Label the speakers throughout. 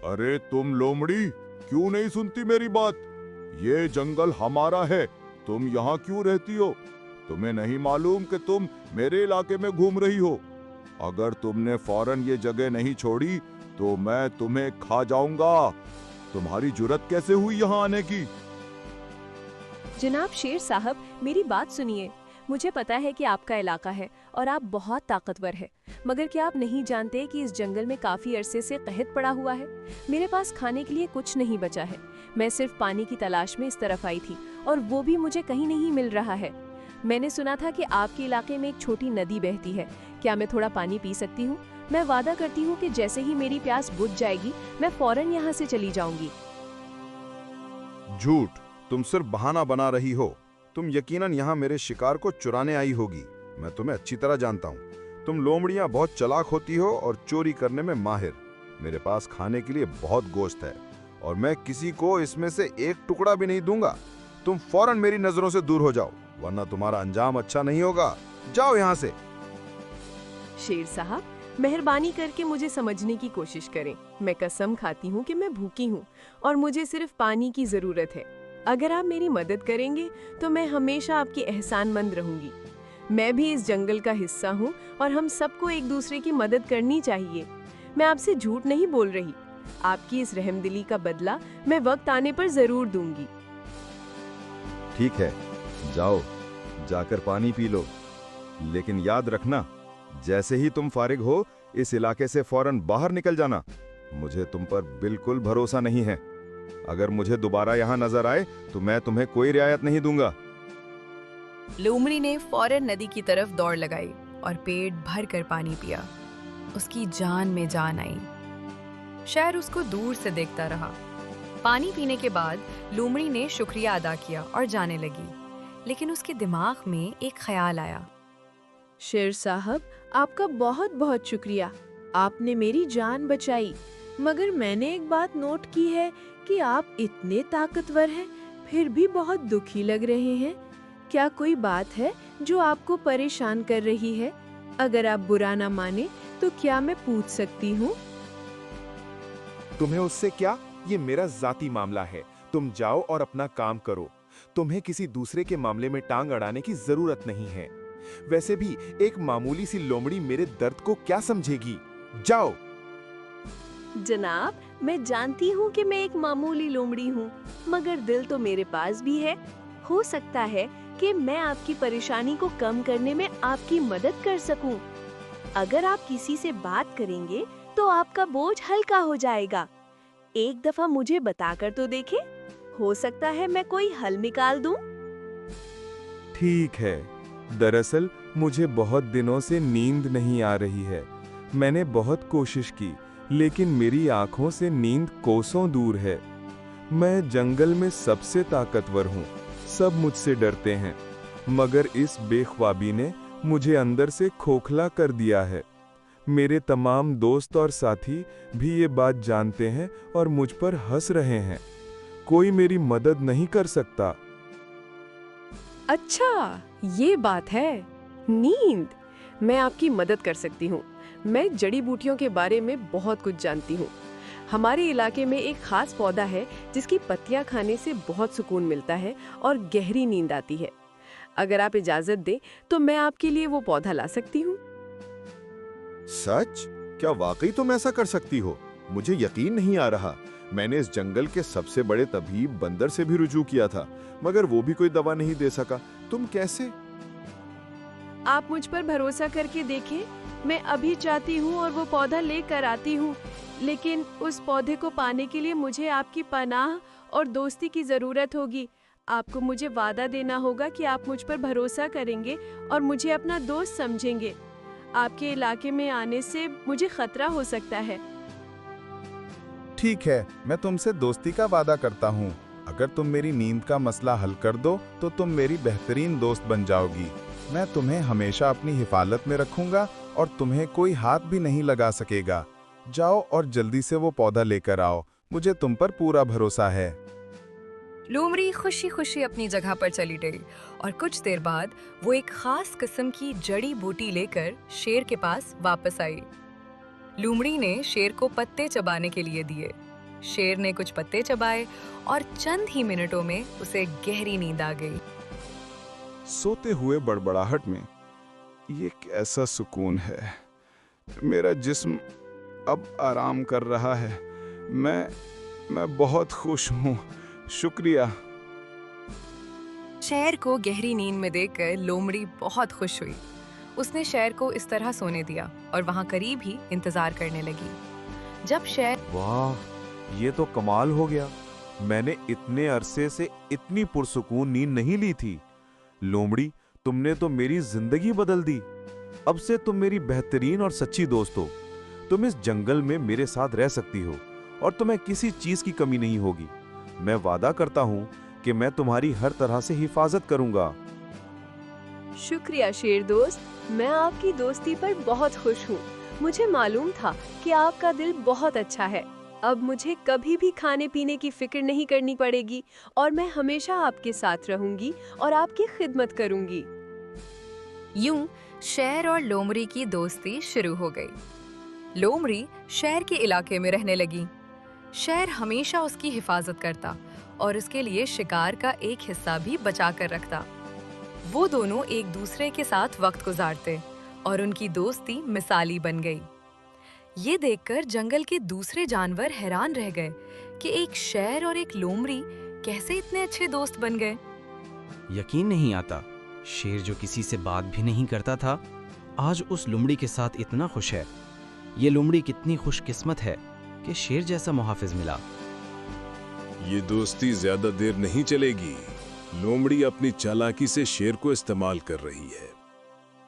Speaker 1: अरे तुम लोमड़ी, क्यों नहीं सुनती मेरी बात? ये जंगल हमारा है, तुम यहाँ क्यों रहती हो? तुम्हें नहीं मालूम कि तुम मेरे इलाके में घूम रही हो? अगर तुमने फौरन ये जगह नहीं छोड़ी तो मैं तुम्हें खा जाऊंगा। तुम्हारी जुर्रत कैसे हुई यहाँ आने की?
Speaker 2: जनाब शेर साहब, मेरी बात सुनिए। मुझे पता है कि आपका इलाका है और आप बहुत ताकतवर है, मगर क्या आप नहीं जानते कि इस जंगल में काफी अरसे से कहत पड़ा हुआ है। मेरे पास खाने के लिए कुछ नहीं बचा है। मैं सिर्फ पानी की तलाश में इस तरफ आई थी और वो भी मुझे कहीं नहीं मिल रहा है। मैंने सुना था कि आपके इलाके में एक छोटी नदी बहती है। क्या मैं थोड़ा पानी पी सकती हूँ? मैं वादा करती हूँ कि जैसे ही मेरी प्यास बुझ जाएगी मैं फौरन यहाँ से चली जाऊंगी।
Speaker 3: झूठ, तुम सिर्फ बहाना बना रही हो। तुम यकीनन यहाँ मेरे शिकार को चुराने आई होगी। मैं तुम्हें अच्छी तरह जानता हूँ। तुम लोमड़ियाँ बहुत चालाक होती हो और चोरी करने में माहिर। मेरे पास खाने के लिए बहुत गोश्त है और मैं किसी को इसमें से एक टुकड़ा भी नहीं दूंगा। तुम फौरन मेरी नजरों से दूर हो जाओ, वरना तुम्हारा अंजाम अच्छा नहीं होगा। जाओ यहाँ से।
Speaker 2: शेर साहब, मेहरबानी करके मुझे समझने की कोशिश करें। मैं कसम खाती हूँ कि मैं भूखी हूँ और मुझे सिर्फ पानी की जरूरत है। अगर आप मेरी मदद करेंगे तो मैं हमेशा आपकी एहसानमंद रहूंगी। मैं भी इस जंगल का हिस्सा हूँ और हम सबको एक दूसरे की मदद करनी चाहिए। मैं आपसे झूठ नहीं बोल रही। आपकी इस रहमदिली का बदला मैं वक्त आने पर जरूर दूंगी।
Speaker 3: ठीक है, जाओ, जाकर पानी पी लो। लेकिन याद रखना, जैसे ही तुम फारिग हो इस इलाके से फौरन बाहर निकल जाना। मुझे तुम पर बिल्कुल भरोसा नहीं है। अगर मुझे दोबारा यहाँ नजर आए तो मैं तुम्हें कोई रियायत नहीं दूंगा।
Speaker 4: लोमड़ी ने फौरन नदी की तरफ दौड़ लगाई और पेट भर कर पानी पिया। उसकी जान में जान आई। शेर उसको दूर से देखता रहा। पानी पीने के बाद लोमड़ी ने शुक्रिया अदा किया और जाने लगी। लेकिन उसके दिमाग में एक ख्याल आया।
Speaker 5: शेर साहब, आपका बहुत बहुत शुक्रिया। आपने मेरी जान बचाई। मगर मैंने एक बात नोट की है कि आप इतने ताकतवर हैं, फिर भी बहुत दुखी लग रहे हैं। क्या कोई बात है जो आपको परेशान कर रही है? अगर आप बुरा ना माने तो क्या मैं पूछ सकती हूँ?
Speaker 6: तुम्हें उससे क्या? ये मेरा जाती मामला है। तुम जाओ और अपना काम करो। तुम्हें किसी दूसरे के मामले में टांग अड़ाने की जरूरत नहीं है। वैसे भी एक मामूली सी लोमड़ी मेरे दर्द को क्या समझेगी? जाओ।
Speaker 2: जनाब, मैं जानती हूँ कि मैं एक मामूली लोमड़ी हूँ, मगर दिल तो मेरे पास भी है। हो सकता है कि मैं आपकी परेशानी को कम करने में आपकी मदद कर सकूं। अगर आप किसी से बात करेंगे तो आपका बोझ हल्का हो जाएगा। एक दफा मुझे बताकर तो देखें, हो सकता है मैं कोई हल निकाल दूं।
Speaker 7: ठीक है, दरअसल मुझे बहुत दिनों से नींद नहीं आ रही है। मैंने बहुत कोशिश की, लेकिन मेरी आंखों से नींद कोसों दूर है। मैं जंगल में सबसे ताकतवर हूँ, सब मुझसे डरते हैं, मगर इस बेख्वाबी ने मुझे अंदर से खोखला कर दिया है। मेरे तमाम दोस्त और साथी भी ये बात जानते हैं और मुझ पर हंस रहे हैं। कोई मेरी मदद नहीं कर सकता।
Speaker 2: अच्छा, ये बात है। नींद, मैं आपकी मदद कर सकती हूँ। मैं जड़ी बूटियों के बारे में बहुत कुछ जानती हूँ। हमारे इलाके में एक खास पौधा है जिसकी पत्तियां खाने से बहुत सुकून मिलता है और गहरी नींद आती है। अगर आप इजाजत दें तो मैं आपके लिए वो पौधा ला सकती हूँ।
Speaker 3: सच? क्या वाकई तुम ऐसा कर सकती हो? मुझे यकीन नहीं आ रहा। मैंने इस जंगल के सबसे बड़े तबीब बंदर से भी रुजू किया था, मगर वो भी कोई दवा नहीं दे सका। तुम कैसे?
Speaker 2: आप मुझ पर भरोसा करके देखें। मैं अभी चाहती हूँ और वो पौधा लेकर आती हूँ, लेकिन उस पौधे को पाने के लिए मुझे आपकी पनाह और दोस्ती की जरूरत होगी। आपको मुझे वादा देना होगा कि आप मुझ पर भरोसा करेंगे और मुझे अपना दोस्त समझेंगे। आपके इलाके में आने से मुझे खतरा हो सकता है।
Speaker 6: ठीक है, मैं तुमसे दोस्ती का वादा करता हूँ। अगर तुम मेरी नींद का मसला हल कर दो तो तुम मेरी बेहतरीन दोस्त बन जाओगी। मैं तुम्हें हमेशा अपनी हिफाजत में रखूंगा और तुम्हें कोई हाथ भी नहीं लगा सकेगा। जाओ और जल्दी से वो पौधा लेकर आओ। मुझे तुम पर पूरा भरोसा है।
Speaker 4: लोमड़ी खुशी खुशी अपनी जगह पर चली गई और कुछ देर बाद वो एक खास किस्म की जड़ी बूटी लेकर शेर के पास वापस आई। लोमड़ी ने शेर को पत्ते चबाने के लिए दिए शेर ने कुछ पत्ते चबाए और चंद ही मिनटों में उसे गहरी नींद आ गई।
Speaker 6: सोते हुए बड़बड़ाहट में ये कैसा सुकून है। मेरा जिस्म अब आराम कर रहा है। मैं बहुत खुश हूँ। शुक्रिया।
Speaker 4: शेर को गहरी नींद में देखकर लोमड़ी बहुत खुश हुई। उसने शेर को इस तरह सोने दिया और वहां करीब ही इंतजार करने लगी। जब शेर
Speaker 7: वाह, ये तो कमाल हो गया। मैंने इतने अरसे से इतनी पुरसुकून नींद नहीं ली थी। लोमड़ी, तुमने तो मेरी जिंदगी बदल दी। अब से तुम मेरी बेहतरीन और सच्ची दोस्त हो। तुम इस जंगल में मेरे साथ रह सकती हो और तुम्हें किसी चीज की कमी नहीं होगी। मैं वादा करता हूँ कि मैं तुम्हारी हर तरह से हिफाजत करूंगा।
Speaker 2: शुक्रिया शेर दोस्त, मैं आपकी दोस्ती पर बहुत खुश हूँ। मुझे मालूम था कि आपका दिल बहुत अच्छा है। अब मुझे कभी भी खाने पीने की फिक्र नहीं करनी पड़ेगी और मैं हमेशा आपके साथ रहूंगी और आपकी खिदमत करूंगी।
Speaker 4: यूं शेर और लोमड़ी की दोस्ती शुरू हो गई। लोमड़ी शेर के इलाके में रहने लगी। शेर हमेशा उसकी हिफाजत करता और उसके लिए शिकार का एक हिस्सा भी बचा कर रखता। वो दोनों एक दूसरे के साथ वक्त गुजारते और उनकी दोस्ती मिसाली बन गई। ये देखकर जंगल के दूसरे जानवर हैरान रह गए कि एक शेर और एक लोमड़ी कैसे इतने अच्छे दोस्त बन गए।
Speaker 8: यकीन नहीं आता, शेर जो किसी से बात भी नहीं करता था, आज उस लोमड़ी के साथ इतना खुश है। ये लोमड़ी कितनी खुशकिस्मत है कि शेर जैसा मुहाफिज मिला।
Speaker 9: ये दोस्ती ज्यादा देर नहीं चलेगी। लोमड़ी अपनी चालाकी से शेर को इस्तेमाल कर रही है।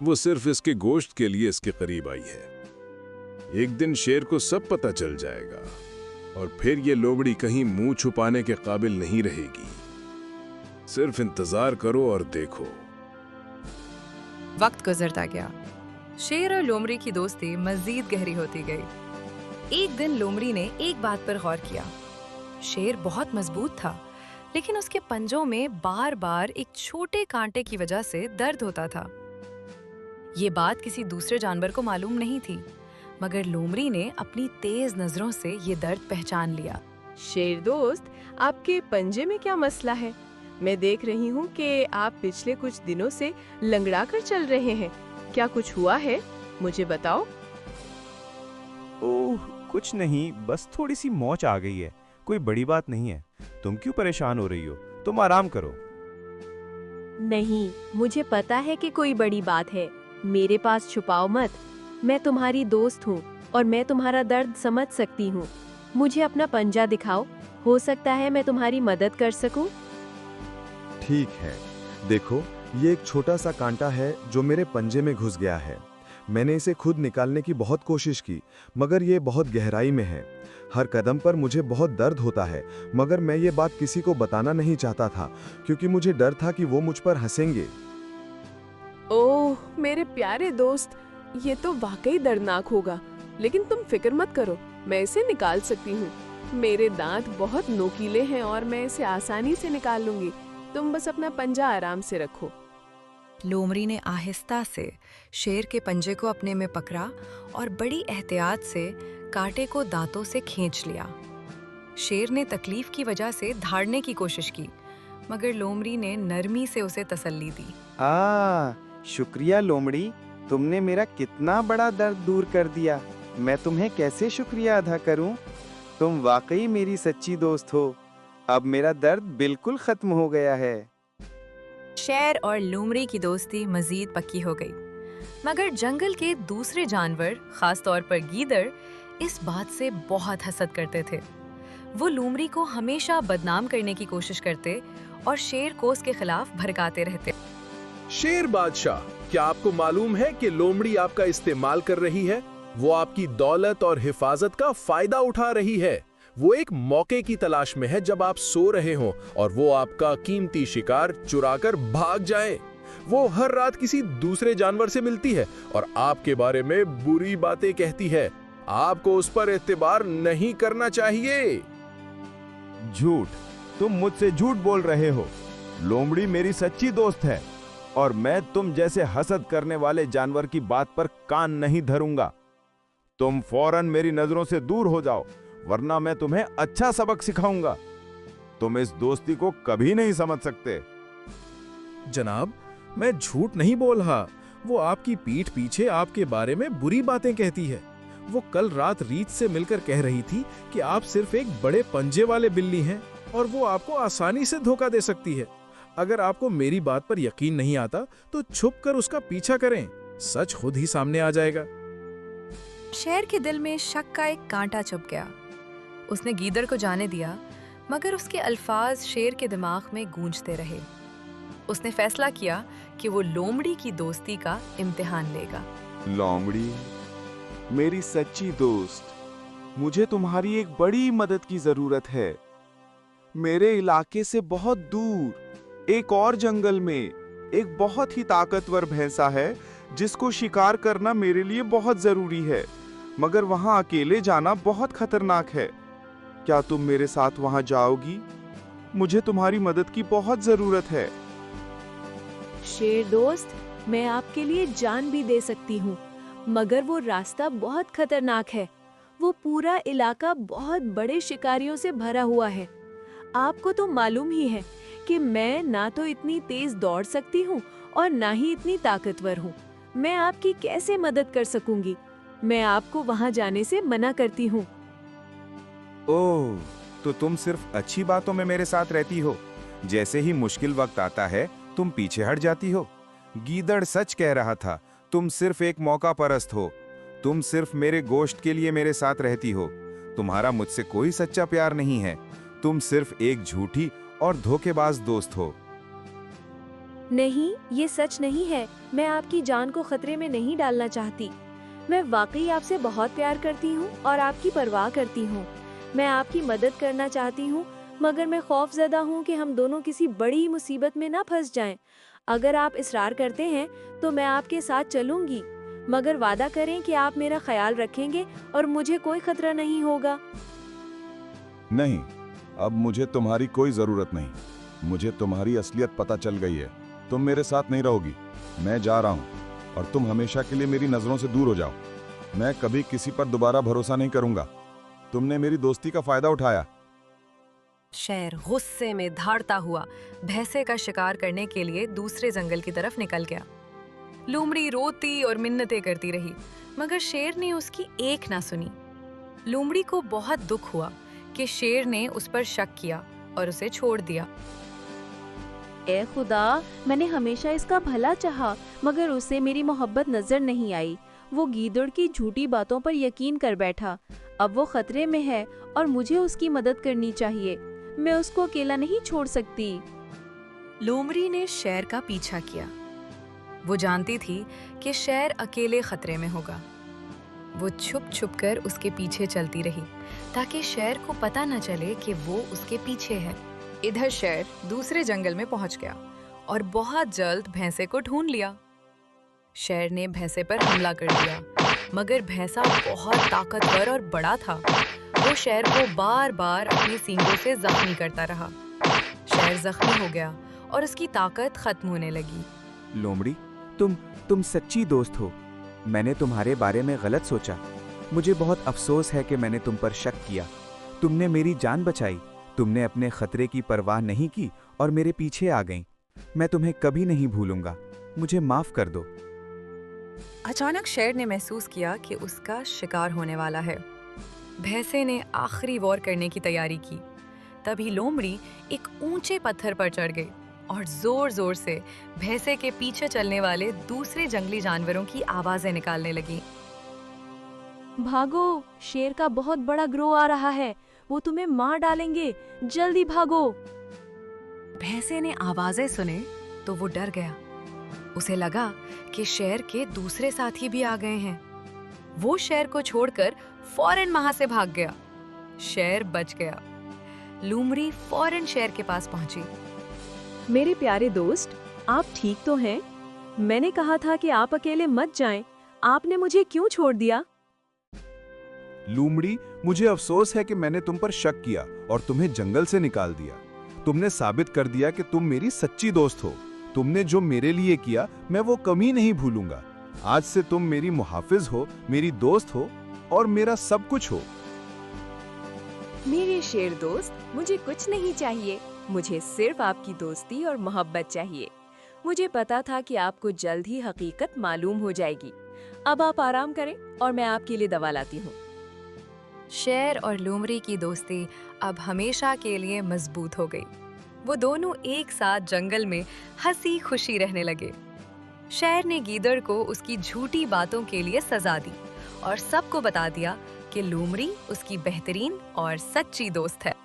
Speaker 9: वो सिर्फ इसके गोश्त के लिए इसके करीब आई है। एक दिन शेर को सब पता चल जाएगा और फिर ये लोमड़ी कहीं मुंह छुपाने के काबिल नहीं रहेगी। सिर्फ इंतजार करो और देखो।
Speaker 4: वक्त गुजरता गया। शेर और लोमड़ी की दोस्ती मजीद गहरी होती गई। एक दिन लोमड़ी ने एक बात पर गौर किया। शेर बहुत मजबूत था, लेकिन उसके पंजों में बार बार एक छोटे कांटे की वजह से दर्द होता था। ये बात किसी दूसरे जानवर को मालूम नहीं थी, मगर लोमड़ी ने अपनी तेज नजरों से ये दर्द पहचान लिया।
Speaker 5: शेर दोस्त, आपके पंजे में क्या मसला है? मैं देख रही हूँ कि आप पिछले कुछ दिनों से लंगड़ा कर चल रहे हैं। क्या कुछ हुआ है? मुझे बताओ।
Speaker 7: ओह, कुछ नहीं, बस थोड़ी सी मोच आ गई है। कोई बड़ी बात नहीं है। तुम क्यों परेशान हो रही हो? तुम आराम करो।
Speaker 2: नहीं, मुझे पता है कि कोई बड़ी बात है। मेरे पास छुपाओ मत। मैं तुम्हारी दोस्त हूँ और मैं तुम्हारा दर्द समझ सकती हूँ। मुझे अपना पंजा दिखाओ, हो सकता है मैं तुम्हारी मदद कर सकूं।
Speaker 3: ठीक है, देखो, ये एक छोटा सा कांटा है जो मेरे पंजे में घुस गया है। मैंने इसे खुद निकालने की बहुत कोशिश की, मगर ये बहुत गहराई में है। हर कदम पर मुझे बहुत दर्द होता है, मगर मैं ये बात किसी को बताना नहीं चाहता था, क्योंकि मुझे डर था कि वो मुझ पर हंसेंगे।
Speaker 5: ओह मेरे प्यारे दोस्त, ये तो वाकई दर्दनाक होगा, लेकिन तुम फिक्र मत करो, मैं इसे निकाल सकती हूँ। मेरे दांत बहुत नोकीले हैं और मैं इसे आसानी से निकाल लूंगी। तुम बस अपना पंजा आराम से रखो।
Speaker 4: लोमड़ी ने आहिस्ता से शेर के पंजे को अपने में पकड़ा और बड़ी एहतियात से कांटे को दांतों से खींच लिया। शेर ने तकलीफ की वजह से धाड़ने की कोशिश की, मगर लोमड़ी ने नरमी से उसे तसल्ली दी।
Speaker 10: शुक्रिया लोमड़ी, तुमने मेरा कितना बड़ा दर्द दूर कर दिया। मैं तुम्हें कैसे शुक्रिया अदा करूं? तुम वाकई मेरी सच्ची दोस्त हो। अब मेरा दर्द बिल्कुल खत्म हो गया है।
Speaker 4: शेर और लोमड़ी की दोस्ती मजीद पक्की हो गई, मगर जंगल के दूसरे जानवर, खास तौर पर गीदड़, इस बात से बहुत हसद करते थे। वो लोमड़ी को हमेशा बदनाम करने की कोशिश करते और शेर को उसके खिलाफ भड़काते रहते।
Speaker 11: शेर बादशाह, क्या आपको मालूम है कि लोमड़ी आपका इस्तेमाल कर रही है? वो आपकी दौलत और हिफाजत का फायदा उठा रही है। वो एक मौके की तलाश में है जब आप सो रहे हो और वो आपका कीमती शिकार चुराकर भाग जाए। वो हर रात किसी दूसरे जानवर से मिलती है और आपके बारे में बुरी बातें कहती है। आपको उस पर एतबार नहीं करना चाहिए।
Speaker 7: झूठ, तुम मुझसे झूठ बोल रहे हो। लोमड़ी मेरी सच्ची दोस्त है और मैं तुम जैसे हसद करने वाले जानवर की बात पर कान नहीं धरूंगा। तुम फौरन मेरी नजरों से दूर हो जाओ,
Speaker 6: वरना मैं तुम्हें अच्छा सबक सिखाऊंगा। तुम इस दोस्ती को कभी नहीं समझ सकते।
Speaker 11: जनाब, मैं झूठ नहीं बोल रहा। वो आपकी पीठ पीछे आपके बारे में बुरी बातें कहती है। वो कल रात रीत से मिलकर कह रही थी कि आप सिर्फ एक बड़े पंजे वाले बिल्ली हैं और वो आपको आसानी से धोखा दे सकती है। अगर आपको मेरी बात पर यकीन नहीं आता तो छुप कर उसका पीछा करें, सच खुद ही सामने आ जाएगा।
Speaker 4: शेर के दिल में शक का एक कांटा चुभ गया। उसने गीदड़ को जाने दिया, मगर उसके अल्फाज शेर के दिमाग में गूंजते रहे। उसने फैसला किया कि वो लोमड़ी की दोस्ती का इम्तिहान लेगा।
Speaker 12: लोमड़ी, मेरी सच्ची दोस्त, मुझे तुम्हारी एक बड़ी मदद की जरूरत है। मेरे इलाके से बहुत दूर एक और जंगल में एक बहुत ही ताकतवर भैंसा है जिसको शिकार करना मेरे लिए बहुत जरूरी है, मगर वहां अकेले जाना बहुत खतरनाक है। क्या तुम मेरे साथ वहां जाओगी? मुझे तुम्हारी मदद की बहुत जरूरत है।
Speaker 2: शेर दोस्त, मैं आपके लिए जान भी दे सकती हूँ, मगर वो रास्ता बहुत खतरनाक है। वो पूरा इलाका बहुत बड़े शिकारियों से भरा हुआ है। आपको तो मालूम ही है कि मैं ना तो इतनी तेज दौड़ सकती हूँ और ना ही इतनी ताकतवर हूँ। मैं आपकी कैसे मदद कर सकूंगी? मैं आपको वहाँ जाने से मना करती हूँ।
Speaker 6: ओह, तो तुम सिर्फ अच्छी बातों में मेरे साथ रहती हो। जैसे ही मुश्किल वक्त आता है तुम पीछे हट जाती हो। गीदड़ सच कह रहा था, तुम सिर्फ एक मौका परस्त हो। तुम सिर्फ मेरे गोश्त के लिए मेरे साथ रहती हो। तुम्हारा मुझसे कोई सच्चा प्यार नहीं है। तुम सिर्फ एक झूठी और धोखेबाज दोस्त हो।
Speaker 2: नहीं, ये सच नहीं है। मैं आपकी जान को खतरे में नहीं डालना चाहती। मैं वाकई आपसे बहुत प्यार करती हूँ और आपकी परवाह करती हूँ। मैं आपकी मदद करना चाहती हूँ, मगर मैं खौफजदा हूँ कि हम दोनों किसी बड़ी मुसीबत में ना फंस जाएं। अगर आप इसरार करते हैं तो मैं आपके साथ चलूंगी, मगर वादा करें कि आप मेरा ख्याल रखेंगे और मुझे कोई खतरा नहीं होगा।
Speaker 6: नहीं, अब मुझे तुम्हारी कोई जरूरत नहीं। मुझे तुम्हारी असलियत पता चल गई है। तुम मेरे साथ नहीं रहोगी। मैं जा रहा हूँ और तुम हमेशा के लिए मेरी नजरों से दूर हो जाओ। मैं कभी किसी पर दोबारा भरोसा नहीं करूंगा। तुमने मेरी दोस्ती का फायदा उठाया।
Speaker 4: शेर गुस्से में धाड़ता हुआ भैंसे का शिकार करने के लिए दूसरे जंगल की तरफ निकल गया। लोमड़ी रोती और मिन्नतें करती रही, मगर शेर ने उसकी एक ना सुनी। लोमड़ी को बहुत दुख हुआ कि शेर ने उस पर शक किया और उसे छोड़ दिया।
Speaker 2: ए खुदा, मैंने हमेशा इसका भला चाहा, मगर उसे मेरी मोहब्बत नजर नहीं आई। वो गीदड़ की झूठी बातों पर यकीन कर बैठा। अब वो खतरे में है और मुझे उसकी मदद करनी चाहिए। मैं उसको अकेला नहीं छोड़ सकती।
Speaker 4: लोमड़ी ने शेर का पीछा किया। वो जानती थी कि शेर अकेले खतरे में होगा। वो छुप छुप कर उसके पीछे चलती रही ताकि शेर को पता न चले कि वो उसके पीछे है। इधर शेर दूसरे जंगल में पहुंच गया और बहुत जल्द भैंसे को ढूंढ लिया। शेर ने भैंसे पर हमला कर दिया, मगर भैंसा बहुत ताकतवर और बड़ा था। वो शेर को बार बार अपने सींगों से जख्मी करता रहा। शेर जख्मी हो गया और उसकी ताकत खत्म होने लगी।
Speaker 12: लोमड़ी, तुम सच्ची दोस्त हो। मैंने तुम्हारे बारे में गलत सोचा। मुझे बहुत अफसोस है कि मैंने तुम पर शक किया। तुमने मेरी जान बचाई। तुमने अपने खतरे की परवाह नहीं की और मेरे पीछे आ गई। मैं तुम्हें कभी नहीं भूलूंगा। मुझे माफ कर दो।
Speaker 4: अचानक शेर ने महसूस किया कि उसका शिकार होने वाला है। भैंसे ने आखिरी वार करने की तैयारी की। तभी लोमड़ी एक ऊंचे पत्थर पर चढ़ गई और जोर जोर से भैंसे के पीछे चलने वाले दूसरे जंगली जानवरों की आवाजें निकालने लगी।
Speaker 2: भागो, शेर का बहुत बड़ा ग्रोह आ रहा है। वो तुम्हें मार डालेंगे। जल्दी भागो।
Speaker 4: भैंसे ने आवाजें सुने तो वो डर गया। उसे लगा कि शेर के दूसरे साथी भी आ गए हैं। वो शेर को छोड़कर फौरन वहां से भाग गया। शेर बच गया। लोमड़ी फौरन शेर के पास पहुंची।
Speaker 2: मेरे प्यारे दोस्त, आप ठीक तो हैं? मैंने कहा था कि आप अकेले मत जाएं। आपने मुझे क्यों छोड़ दिया?
Speaker 6: लोमड़ी, मुझे अफसोस है कि मैंने तुम पर शक किया और तुम्हें जंगल से निकाल दिया। तुमने साबित कर दिया कि तुम मेरी सच्ची दोस्त हो। तुमने जो मेरे लिए किया, मैं वो कभी नहीं भूलूंगा। आज से तुम मेरी मुहाफिज हो, मेरी दोस्त हो और मेरा सब कुछ हो।
Speaker 2: मेरे शेर दोस्त, मुझे कुछ नहीं चाहिए, मुझे सिर्फ आपकी दोस्ती और मोहब्बत चाहिए। मुझे पता था कि आपको जल्द ही हकीकत मालूम हो जाएगी। अब आप आराम करें और मैं आपके लिए दवा लाती हूँ।
Speaker 4: शेर और लोमड़ी की दोस्ती अब हमेशा के लिए मजबूत हो गई। वो दोनों एक साथ जंगल में हंसी खुशी रहने लगे। शेर ने गीदड़ को उसकी झूठी बातों के लिए सजा दी और सबको बता दिया कि लोमड़ी उसकी बेहतरीन और सच्ची दोस्त है।